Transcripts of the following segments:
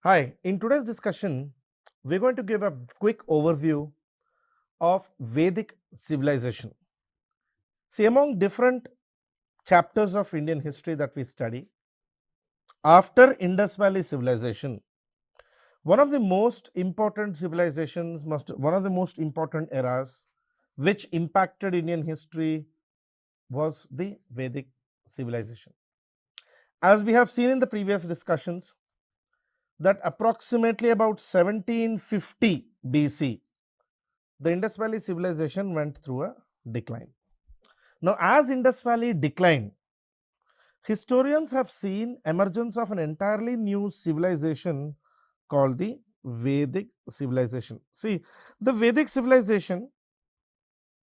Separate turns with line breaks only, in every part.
Hi, in today's discussion, we're going to give a quick overview of Vedic civilization. See, among different chapters of Indian history that we study, after Indus Valley civilization, one of the most important civilizations, one of the most important eras which impacted Indian history was the Vedic civilization. As we have seen in the previous discussions, that approximately about 1750 BC, the Indus Valley civilization went through a decline. Now, as Indus Valley declined, historians have seen emergence of an entirely new civilization called the Vedic civilization. See, the Vedic civilization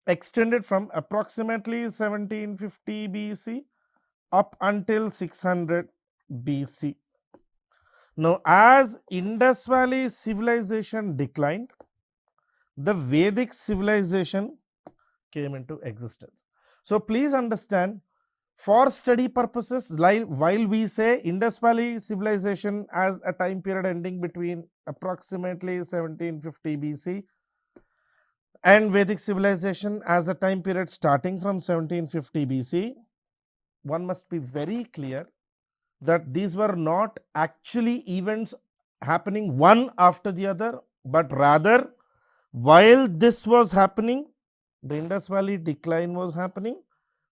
extended from approximately 1750 BC up until 600 BC. Now, as Indus Valley civilization declined, the Vedic civilization came into existence. So, please understand, for study purposes, while we say Indus Valley civilization as a time period ending between approximately 1750 BC and Vedic civilization as a time period starting from 1750 BC, one must be very clear that these were not actually events happening one after the other, but rather while this was happening, the Indus Valley decline was happening,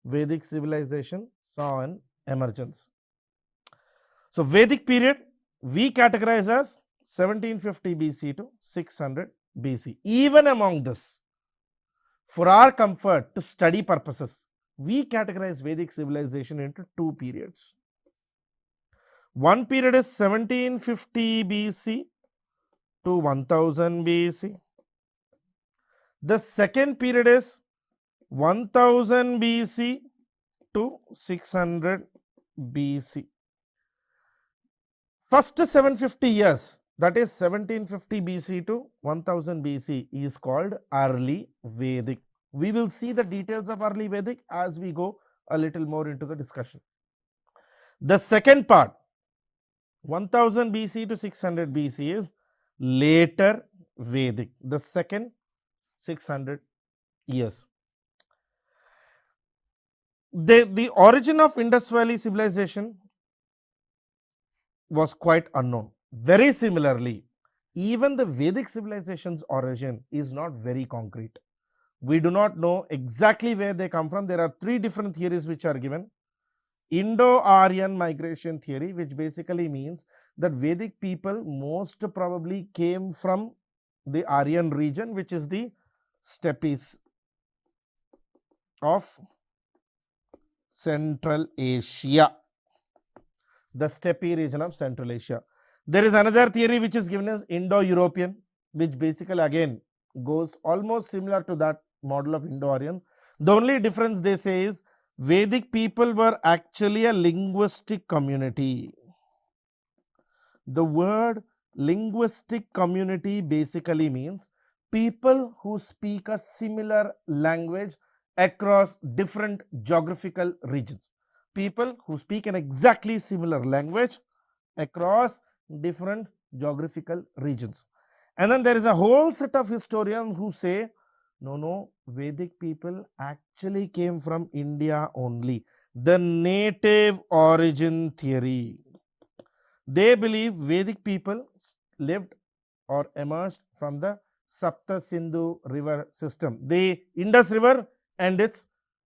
Vedic civilization saw an emergence. So, Vedic period we categorize as 1750 BC to 600 BC. Even among this, for our comfort to study purposes, we categorize Vedic civilization into two periods. One period is 1750 BC to 1000 BC. The second period is 1000 BC to 600 BC. First 750 years, that is 1750 BC to 1000 BC, is called early Vedic. We will see the details of early Vedic as we go a little more into the discussion. The second part, 1000 BC to 600 BC, is later Vedic, the second 600 years. The origin of Indus Valley civilization was quite unknown. Very similarly, even the Vedic civilization's origin is not very concrete. We do not know exactly where they come from. There are three different theories which are given. Indo-Aryan migration theory, which basically means that Vedic people most probably came from the Aryan region, which is the steppes of Central Asia, the steppe region of Central Asia. There is another theory which is given as Indo-European, which basically again goes almost similar to that model of Indo-Aryan. The only difference they say is Vedic people were actually a linguistic community. The word linguistic community basically means people who speak a similar language across different geographical regions. People who speak an exactly similar language across different geographical regions. And then there is a whole set of historians who say, no, Vedic people actually came from India only. The native origin theory. They believe Vedic people lived or emerged from the Sapta Sindhu river system, the Indus river and its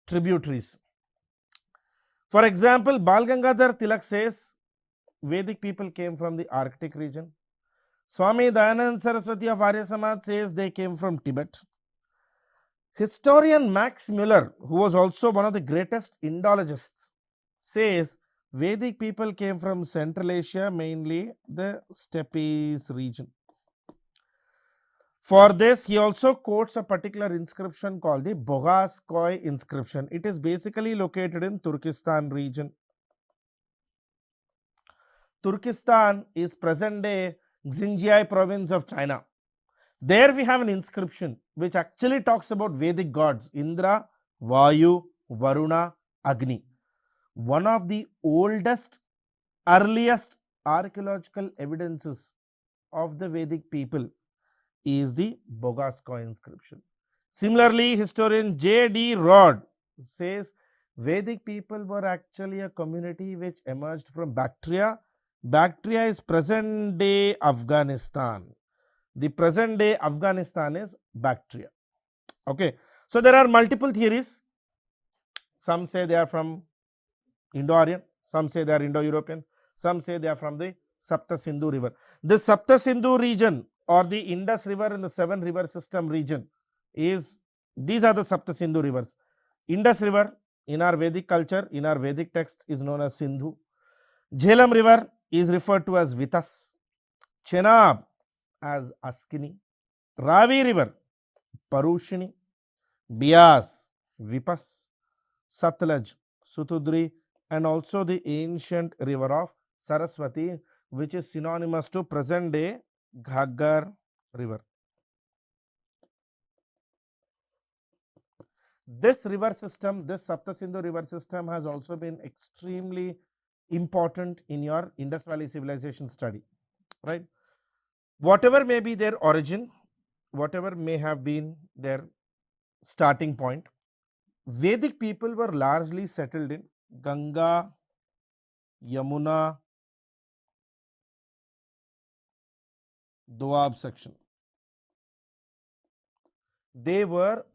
tributaries. For example, Bal Gangadhar Tilak says Vedic people came from the Arctic region. Swami Dayanand Saraswati of Arya Samaj says they came from Tibet. Historian Max Muller, who was also one of the greatest Indologists, says Vedic people came from Central Asia, mainly the steppes region. For this, he also quotes a particular inscription called the 𝗂𝗫𝗁 inscription. It is basically located in Turkestan region. Turkestan is present-day Xinjiang province of China. There we have an inscription which actually talks about Vedic gods Indra, Vayu, Varuna, Agni. One of the oldest, earliest archaeological evidences of the Vedic people is the Bogaskoi inscription. Similarly, historian J.D. Rodd says Vedic people were actually a community which emerged from Bactria. Bactria is present day Afghanistan. The present day Afghanistan is Bactria. Okay. So there are multiple theories. Some say they are from Indo-Aryan, some say they are Indo-European, some say they are from the Sapta-Sindhu river. The Sapta-Sindhu region or the Indus river in the 7 river system region is, these are the Sapta-Sindhu rivers. Indus river in our Vedic culture, in our Vedic text is known as Sindhu. Jhelum river is referred to as Vitas. Chenab as Askini. Ravi river, Parushini. Bias, Vipas. Satluj, Sutudri, and also the ancient river of Saraswati, which is synonymous to present day Ghaggar river. This river system, this Sapta-Sindhu river system has also been extremely important in your Indus Valley civilization study, right? Whatever may be their origin, whatever may have been their starting point, Vedic people were largely settled in Ganga, Yamuna, Doab section. They were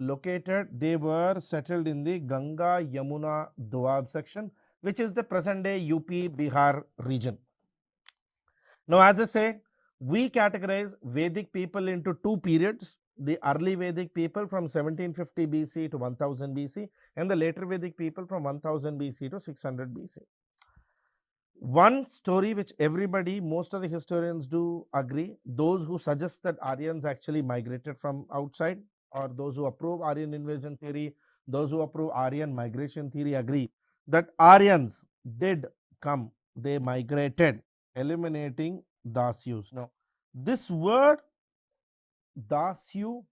settled in the Ganga, Yamuna, Doab section, which is the present day UP, Bihar region. Now, as I say, we categorize Vedic people into 2 periods. The early Vedic people from 1750 BC to 1000 BC and the later Vedic people from 1000 BC to 600 BC. One story which everybody, most of the historians do agree, those who suggest that Aryans actually migrated from outside, or those who approve Aryan invasion theory, those who approve Aryan migration theory agree that Aryans did come, they migrated, eliminating Dasyus. Now, this word Dasyu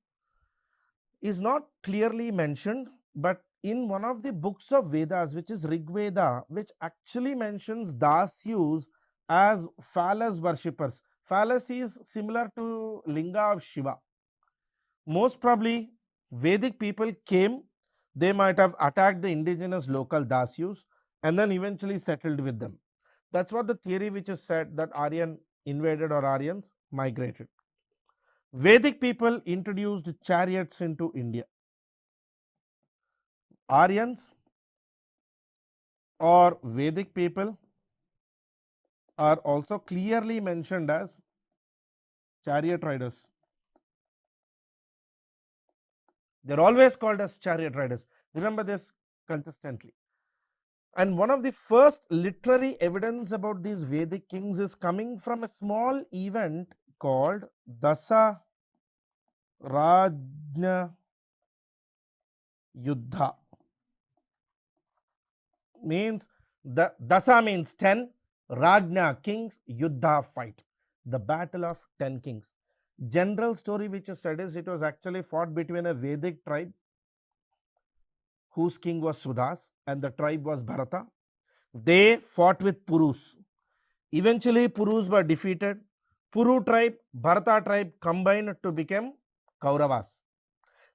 is not clearly mentioned, but in one of the books of Vedas, which is Rig Veda, which actually mentions Dasyus as phallus worshippers. Phallus is similar to Linga of Shiva. Most probably, Vedic people came, they might have attacked the indigenous local Dasyus and then eventually settled with them. That's what the theory which is said, that Aryan invaded or Aryans migrated. Vedic people introduced chariots into India. Aryans or Vedic people are also clearly mentioned as chariot riders. They are always called as chariot riders. Remember this consistently. And one of the first literary evidence about these Vedic kings is coming from a small event called 𝗳-𝗦𝗔𝗧 𝗚𝗃. Means the Dasa means 10, Rajna kings, Yuddha fight, the battle of 10 kings. General story which is said is it was actually fought between a Vedic tribe whose king was Sudas and the tribe was Bharata. They fought with Purus. Eventually Purus were defeated. Puru tribe, Bharata tribe combined to become Kauravas.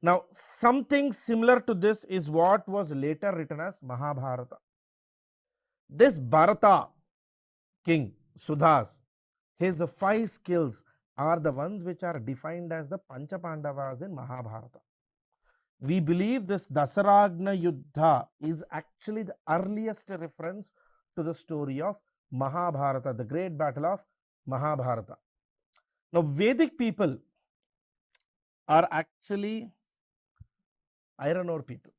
Now, something similar to this is what was later written as Mahabharata. This Bharata king, Sudas, his 5 skills are the ones which are defined as the Pancha Pandavas in Mahabharata. We believe this 𝗳-𝗦𝗔𝗧 𝗚𝗃 is actually the earliest reference to the story of Mahabharata, the great battle of Mahabharata. Now, Vedic people are actually iron ore people.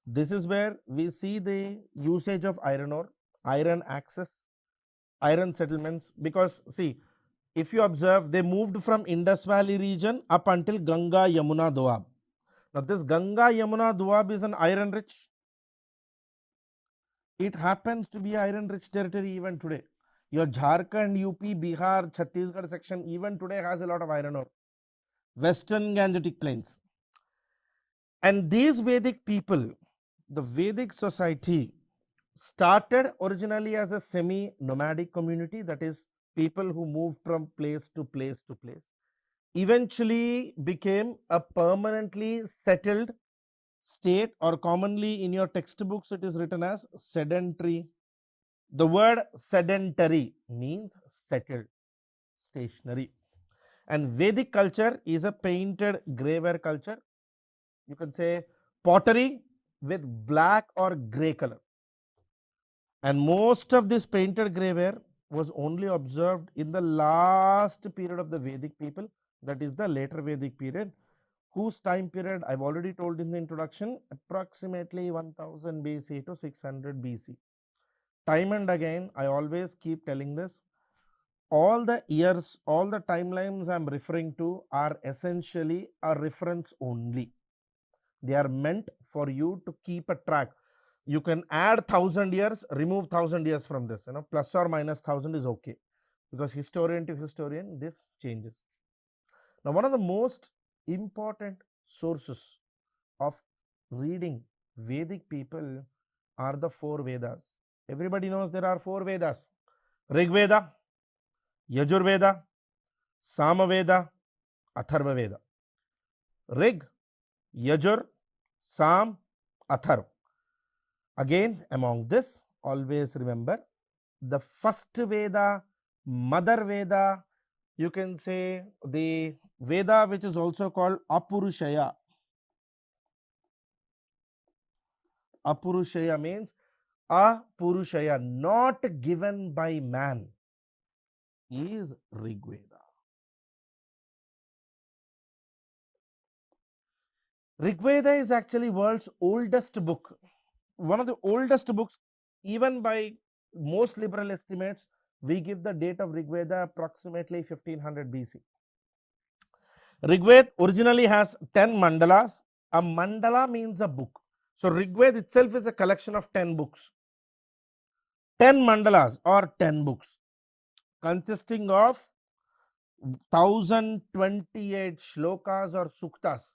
This is where we see the usage of iron ore, iron axes, iron settlements, because see, if you observe, they moved from Indus Valley region up until Ganga, Yamuna, Doab. Now, this Ganga, Yamuna, Doab is an iron rich. It happens to be iron rich territory even today. Your Jharkhand, UP, Bihar, Chhattisgarh section even today has a lot of iron ore. Western Gangetic plains. And these Vedic people, the Vedic society started originally as a semi-nomadic community, that is, people who moved from place to place to place, eventually became a permanently settled state, or commonly in your textbooks it is written as sedentary. The word sedentary means settled, stationary. And Vedic culture is a painted graveware culture. You can say pottery with black or grey color. And most of this painted graveware was only observed in the last period of the Vedic people, that is the later Vedic period, whose time period I've already told in the introduction, approximately 1000 BC to 600 BC. Time and again, I always keep telling this, all the years, all the timelines I'm referring to are essentially a reference only. They are meant for you to keep a track. You can add 1000 years, remove 1000 years from this, plus or minus 1000 is okay, because historian to historian this changes. Now, one of the most important sources of reading Vedic people are the 4 Vedas. Everybody knows there are 4 Vedas: Rig Veda, Yajurveda, Samaveda, Atharvaveda. Rig, Yajur, Sam, Atharv. Again, among this, always remember the first Veda, Mother Veda, you can say the Veda which is also called Apurushaya. Apurushaya means Apurushaya, not given by man, is Rig Veda. Rig Veda is actually world's oldest book. One of the oldest books, even by most liberal estimates, we give the date of Rig Veda approximately 1500 BC. Rig Veda originally has 10 mandalas. A mandala means a book. So Rig Veda itself is a collection of 10 books. 10 mandalas or 10 books, consisting of 1028 shlokas or suktas.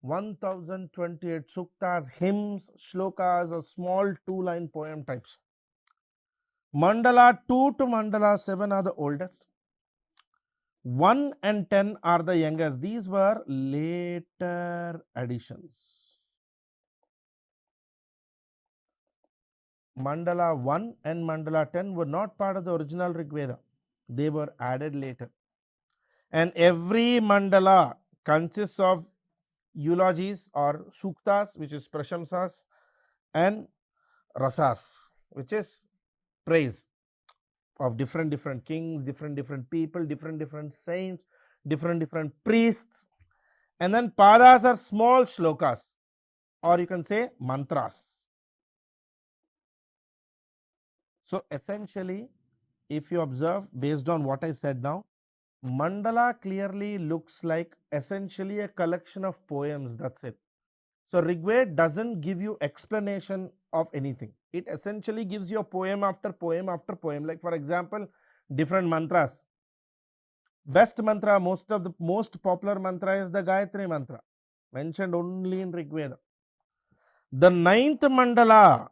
1028 suktas, hymns, shlokas, or small 2-line poem types. Mandala 2 to Mandala 7 are the oldest. 1 and 10 are the youngest. These were later additions. Mandala 1 and Mandala 10 were not part of the original Rig Veda. They were added later. And every mandala consists of eulogies or suktas, which is prashamsas, and rasas, which is praise of different kings, different people, different saints, different priests. And then padas are small shlokas, or you can say mantras. So essentially, if you observe, based on what I said now, mandala clearly looks like essentially a collection of poems, that's it. So Rig Veda doesn't give you explanation of anything. It essentially gives you a poem after poem after poem. Like for example, different mantras. Best mantra, most popular mantra is the Gayatri mantra, mentioned only in Rig Veda. The 9th mandala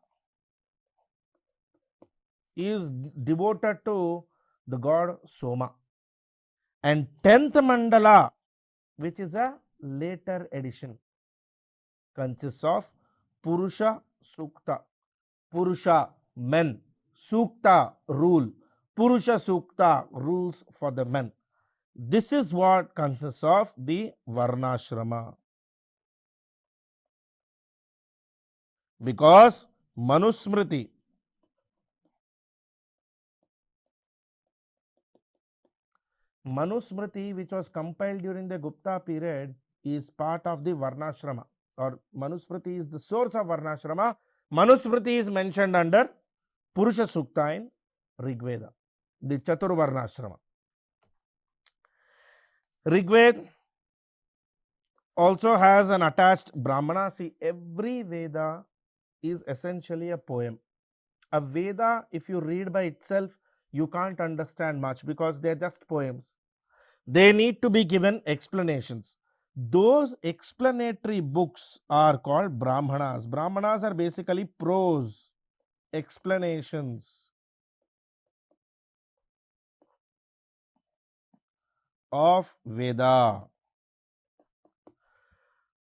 is devoted to the god Soma. And 10th mandala, which is a later edition, consists of Purusha Sukta. Purusha, men. Sukta, rule. Purusha Sukta, rules for the men. This is what consists of the Varnashrama. Because Manusmriti, which was compiled during the Gupta period, is part of the Varnashrama, or Manusmriti is the source of Varnashrama. Manusmriti is mentioned under Purusha Sukta in Rig Veda, the Chaturvarnashrama. Rig Veda also has an attached Brahmana. See, every Veda is essentially a poem. A Veda, if you read by itself, you can't understand much because they are just poems. They need to be given explanations. Those explanatory books are called Brahmanas. Brahmanas are basically prose explanations. of Veda.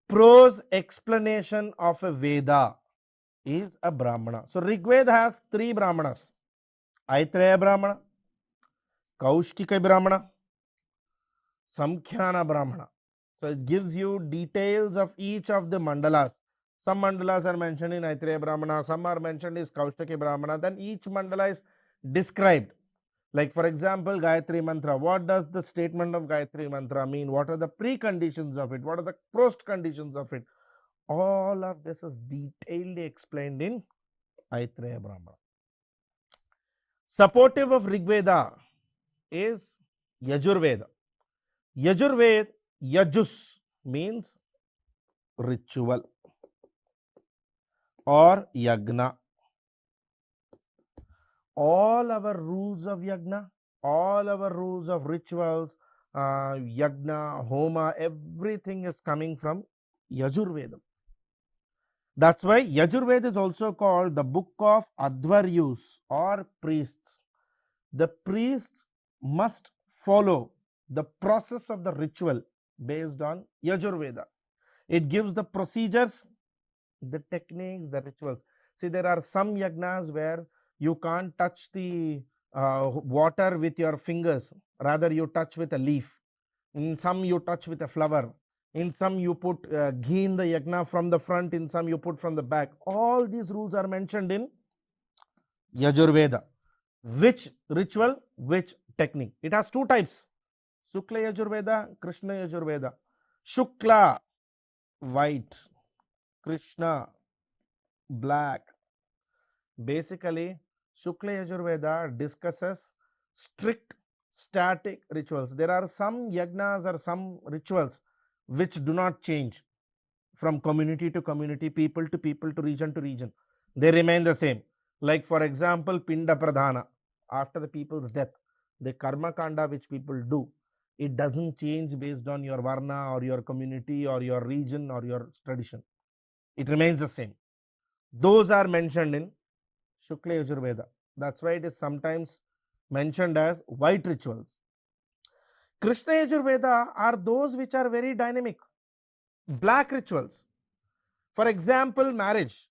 Prose explanation of a Veda is a Brahmana. So Rigveda has 3 Brahmanas: Aitreya Brahmana, 𝗂𝗽𝗍 Brahmana, Samkhyana Brahmana. So it gives you details of each of the mandalas. Some mandalas are mentioned in Aitreya Brahmana, some are mentioned in 𝗂𝗽𝗍 Brahmana. Then each mandala is described. Like for example, Gayatri Mantra. What does the statement of Gayatri Mantra mean? What are the preconditions of it? What are the post conditions of it? All of this is detailedly explained in Aitreya Brahmana. Supportive of Rigveda is Yajurveda. Yajurveda, Yajus means ritual or yagna. All our rules of yagna, all our rules of rituals, yagna, homa, everything is coming from Yajurveda. That's why Yajurveda is also called the book of Advaryus or priests. The priests must follow the process of the ritual based on Yajurveda. It gives the procedures, the techniques, the rituals. See, there are some yagnas where you can't touch the water with your fingers, rather you touch with a leaf. In some you touch with a flower. In some you put ghee in the yagna from the front, in some you put from the back. All these rules are mentioned in Yajurveda. Which ritual, which technique? It has 2 types: Shukla Yajurveda, Krishna Yajurveda. Shukla, white; Krishna, black. Basically, Shukla Yajurveda discusses strict static rituals. There are some yagnas or some rituals which do not change from community to community, people to people, to region to region. They remain the same. Like for example, Pinda Pradhana, after the people's death, the karma kanda which people do, it doesn't change based on your varna or your community or your region or your tradition. It remains the same. Those are mentioned in Shukla Yajurveda. That's why it is sometimes mentioned as white rituals. Krishna Yajurveda are those which are very dynamic, black rituals. For example, marriage.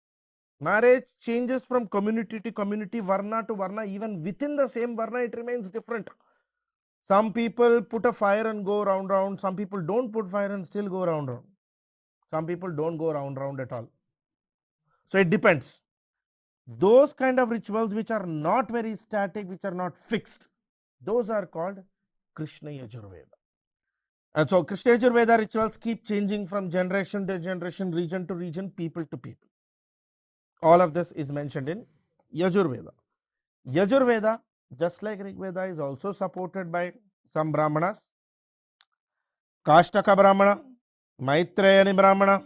Marriage changes from community to community, varna to varna. Even within the same varna, it remains different. Some people put a fire and go round. Some people don't put fire and still go round. Some people don't go round at all. So it depends. Those kind of rituals which are not very static, which are not fixed, those are called Krishna Yajurveda. And so Krishna Yajurveda rituals keep changing from generation to generation, region to region, people to people. All of this is mentioned in Yajurveda. Yajurveda, just like Rigveda, is also supported by some Brahmanas: Kashtaka Brahmana, Maitrayani Brahmana,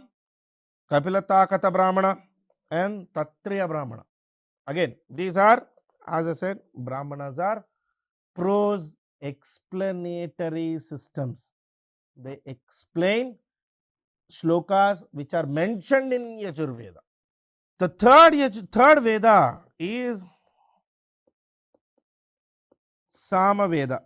Kapilatakhata Brahmana, and Tatriya Brahmana. Again, these are, as I said, Brahmanas are prose explanatory systems. They explain shlokas which are mentioned in Yajurveda. The third Veda is Samaveda.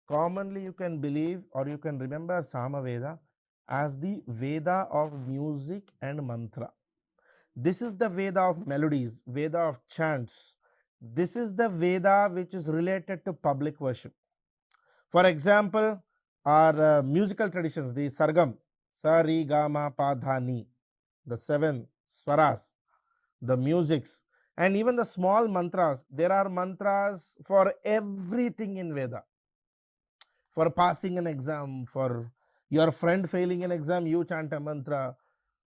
Commonly you can believe or you can remember Samaveda as the Veda of music and mantra. This is the Veda of melodies, Veda of chants. This is the Veda which is related to public worship. For example, our musical traditions, the Sargam, Sa, Ri, Ga, Ma, Pa, Dha, Ni, the 7 swaras, the musics, and even the small mantras. There are mantras for everything in Veda. For passing an exam, for your friend failing an exam, you chant a mantra.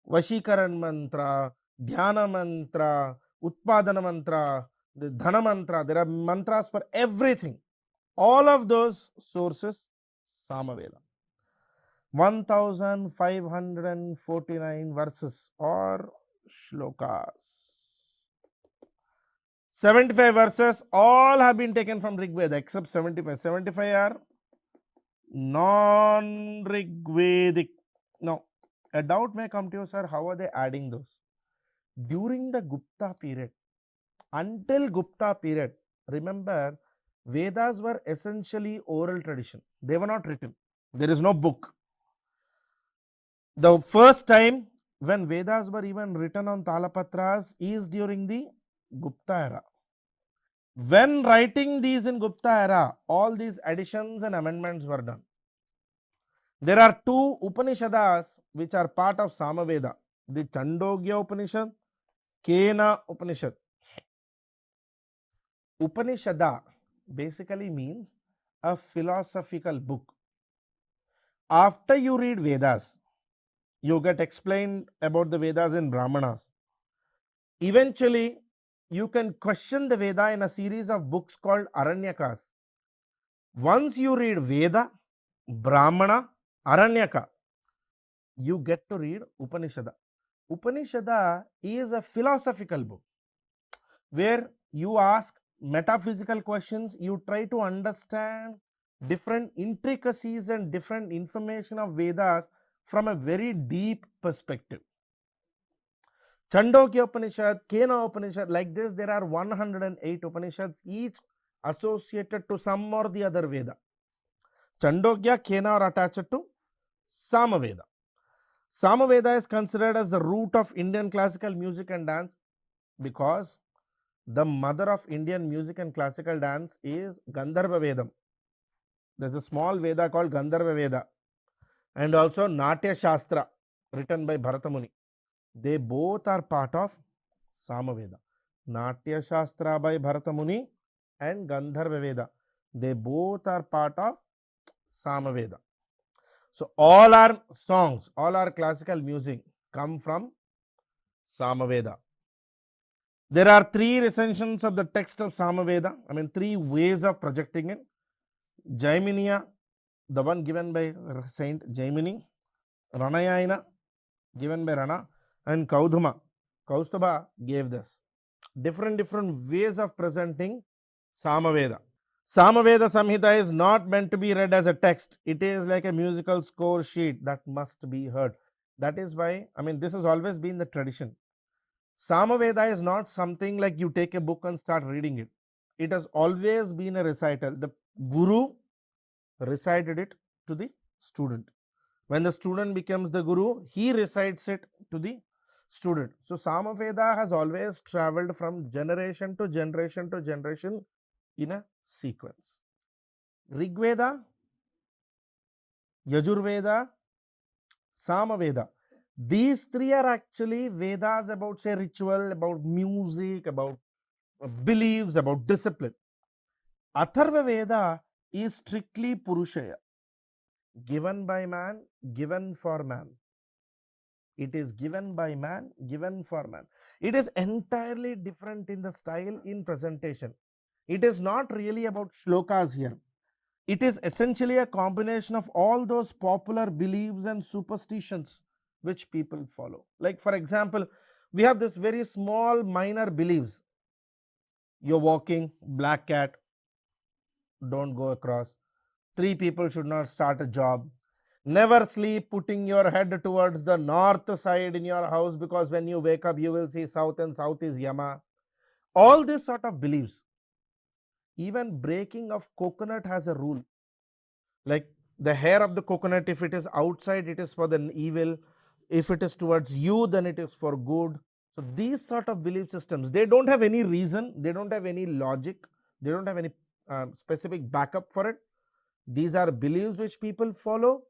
Vashikaran mantra, Dhyana mantra, Utpadana mantra, the Dhana mantra. There are mantras for everything. All of those sources, Samaveda. 1549 verses or shlokas. 75 verses, all have been taken from Rigveda except 75. 75 are non-Rigvedic. Now, a doubt may come to you, sir, how are they adding those? During the Gupta period, until Gupta period, remember, Vedas were essentially oral tradition. They were not written. There is no book. The first time when Vedas were even written on Talapatras is during the Gupta era. When writing these in Gupta era, all these additions and amendments were done. There are two Upanishads which are part of Samaveda, the Chandogya Upanishad, Kena Upanishad. Upanishada basically means a philosophical book. After you read Vedas, you get explained about the Vedas in Brahmanas. Eventually, you can question the Veda in a series of books called Aranyakas. Once you read Veda, Brahmana, Aranyaka, you get to read Upanishada. Upanishada is a philosophical book where you ask metaphysical questions, you try to understand different intricacies and different information of Vedas from a very deep perspective. Chandogya Upanishad, Kena Upanishad, like this there are 108 Upanishads, each associated to some or the other Veda. Chandogya, Kena are attached to Samaveda. Samaveda is considered as the root of Indian classical music and dance because the mother of Indian music and classical dance is 𝗳𝗶𝗃𝗃. There is a small Veda called 𝗳𝗶𝗃𝗃 and also Natya Shastra written by Bharata Muni. They both are part of Samaveda. Natya Shastra by Bharata Muni and 𝗳𝗶𝗃𝗃. They both are part of Samaveda. So all our songs, all our classical music come from Samaveda. There are three recensions of the text of Samaveda. Three ways of projecting it. Jaiminiya, the one given by Saint Jaimini. Ranayayana, given by Rana. And Kaustubha gave this. Different ways of presenting Samaveda. Samaveda Samhita is not meant to be read as a text. It is like a musical score sheet that must be heard. That is why, this has always been the tradition. Samaveda is not something like you take a book and start reading it. It has always been a recital. The Guru recited it to the student. When the student becomes the Guru, he recites it to the student. So Samaveda has always traveled from generation to generation to generation in a sequence. Rigveda, Yajurveda, Samaveda. These three are actually Vedas about, say, ritual, about music, about beliefs, about discipline. Atharva Veda is strictly Purushaya, given by man, given for man. It is given by man, given for man. It is entirely different in the style, in presentation. It is not really about shlokas here. It is essentially a combination of all those popular beliefs and superstitions which people follow. Like for example, we have this very small minor beliefs. You're walking, black cat, don't go across. 3 people should not start a job. Never sleep putting your head towards the north side in your house because when you wake up you will see south and south is Yama. All this sort of beliefs. Even breaking of coconut has a rule. Like the hair of the coconut, if it is outside, it is for the evil. If it is towards you, then it is for good. So these sort of belief systems, they don't have any reason, they don't have any logic, they don't have any specific backup for it. These are beliefs which people follow,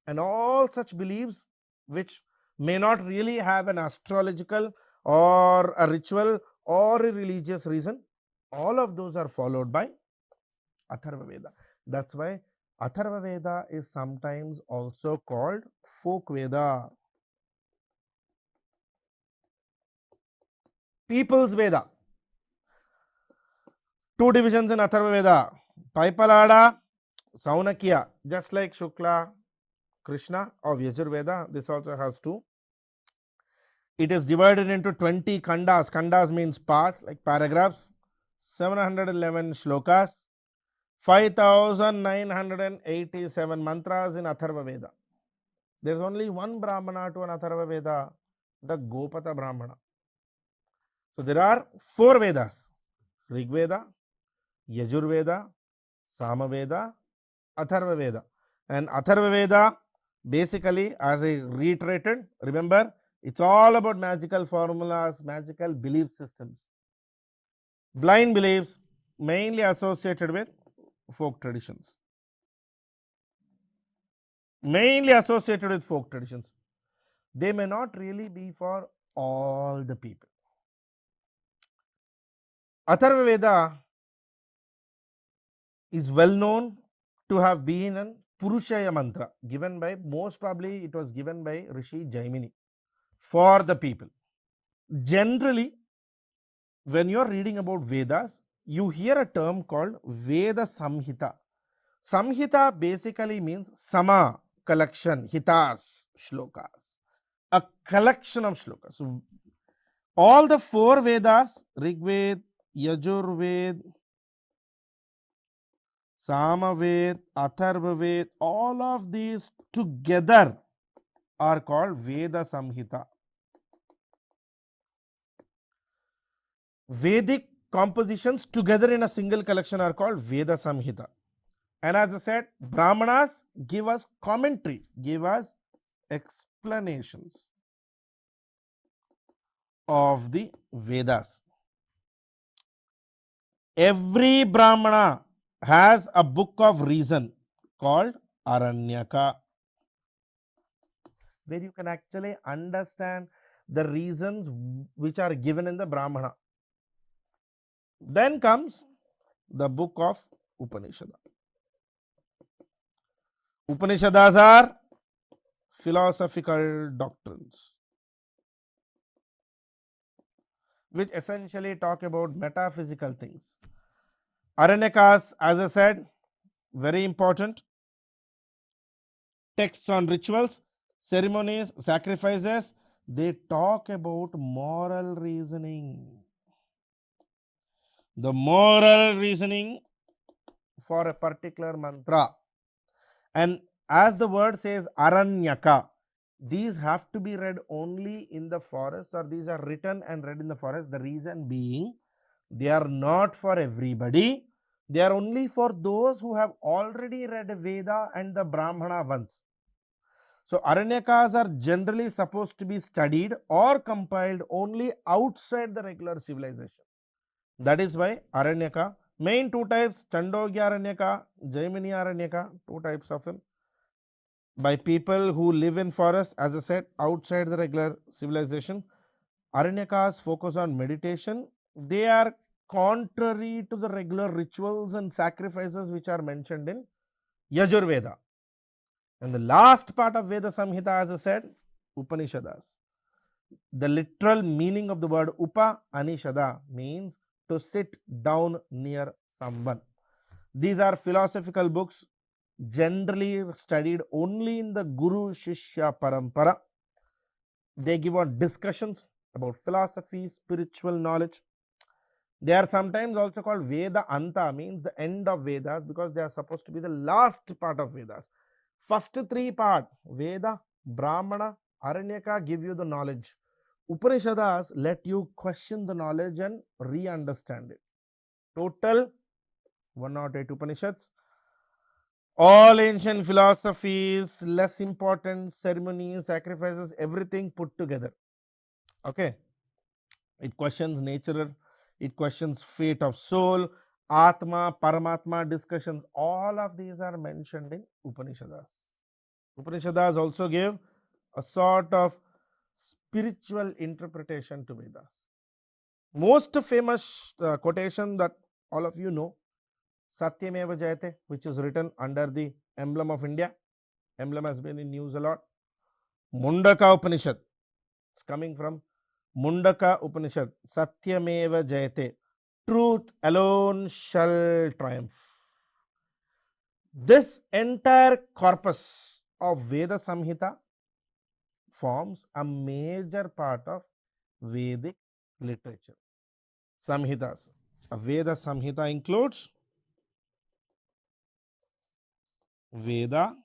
and all such beliefs which may not really have an astrological or a ritual or a religious reason, all of those are followed by Atharva Veda. That's why Atharva Veda is sometimes also called folk Veda. People's Veda. 2 divisions in Atharva Veda. Paipalada, Saunakya, just like Shukla, Krishna of Yajurveda, this also has 2. It is divided into 20 khandas. Khandas means parts, like paragraphs. 711 shlokas. 5,987 mantras in Atharva Veda. There is only one Brahmana to an Atharva Veda, the Gopata Brahmana. So there are 4 Vedas: Rigveda, Yajurveda, Samaveda, Atharvaveda. And Atharvaveda, basically, as I reiterated, remember, it's all about magical formulas, magical belief systems. Blind beliefs mainly associated with folk traditions. Mainly associated with folk traditions. They may not really be for all the people. Atharvaveda is well known to have been an Purushaya mantra given by, most probably it was given by Rishi Jaimini for the people. Generally, when you are reading about Vedas, you hear a term called Veda Samhita. Samhita basically means Sama, collection, Hitas, Shlokas, a collection of shlokas. So, all the 4 Vedas, Rigved, Yajurved, Samaved, Atharvaved, all of these together are called Veda Samhita. Vedic compositions together in a single collection are called Veda Samhita. And as I said, Brahmanas give us commentary, give us explanations of the Vedas. Every Brahmana has a book of reason called Aranyaka, where you can actually understand the reasons which are given in the Brahmana. Then comes the book of Upanishad. Upanishads are philosophical doctrines which essentially talk about metaphysical things. Aranyakas, as I said, very important. Texts on rituals, ceremonies, sacrifices, they talk about moral reasoning. The moral reasoning for a particular mantra. And as the word says, Aranyaka, these have to be read only in the forest, or these are written and read in the forest. The reason being, they are not for everybody. They are only for those who have already read Veda and the Brahmana once. So, Aranyakas are generally supposed to be studied or compiled only outside the regular civilization. That is why Aranyaka, main 2 types, Chandogya Aranyaka, Jaimini Aranyaka, 2 types of them, by people who live in forests, as I said, outside the regular civilization. Aranyakas focus on meditation. They are contrary to the regular rituals and sacrifices which are mentioned in Yajurveda. And the last part of Veda Samhita, as I said, Upanishads. The literal meaning of the word Upa Anishada means to sit down near someone. These are philosophical books generally studied only in the Guru Shishya Parampara. They give on discussions about philosophy, spiritual knowledge. They are sometimes also called Veda Anta, means the end of Vedas, because they are supposed to be the last part of Vedas. First 3 parts, Veda, Brahmana, Aranyaka, give you the knowledge. Upanishads let you question the knowledge and re-understand it. Total 108 Upanishads. All ancient philosophies, less important ceremonies, sacrifices, everything put together. Okay. It questions nature, it questions fate of soul, Atma, Paramatma discussions. All of these are mentioned in Upanishads. Upanishads also give a sort of spiritual interpretation to Vedas. Most famous quotation that all of you know, 𝗧𝗦𝗧 𝗚𝗧, which is written under the emblem of India. Emblem has been in news a lot. Mundaka Upanishad. It's coming from Mundaka Upanishad. 𝗧𝗦𝗧 𝗚𝗧. Truth alone shall triumph. This entire corpus of Veda Samhita forms a major part of Vedic literature. Samhitas. A Veda Samhita includes Veda,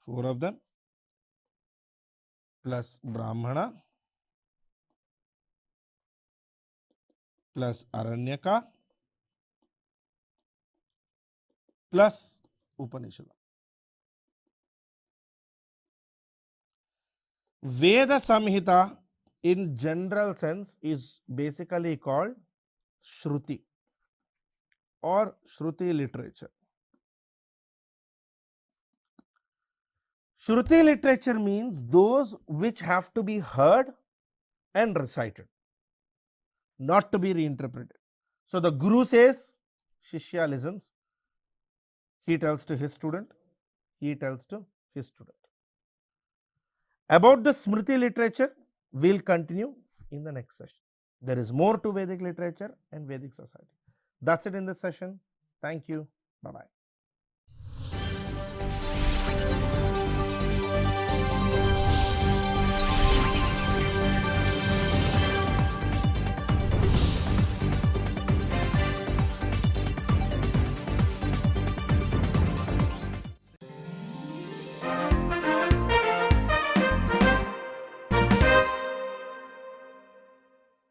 4 of them, plus Brahmana, plus Aranyaka, plus Upanishad. Veda Samhita in general sense is basically called Shruti or Shruti literature. Shruti literature means those which have to be heard and recited, not to be reinterpreted. So the Guru says, Shishya listens, he tells to his student, he tells to his student. About the Smriti literature, we will continue in the next session. There is more to Vedic literature and Vedic society. That's it in this session. Thank you. Bye-bye.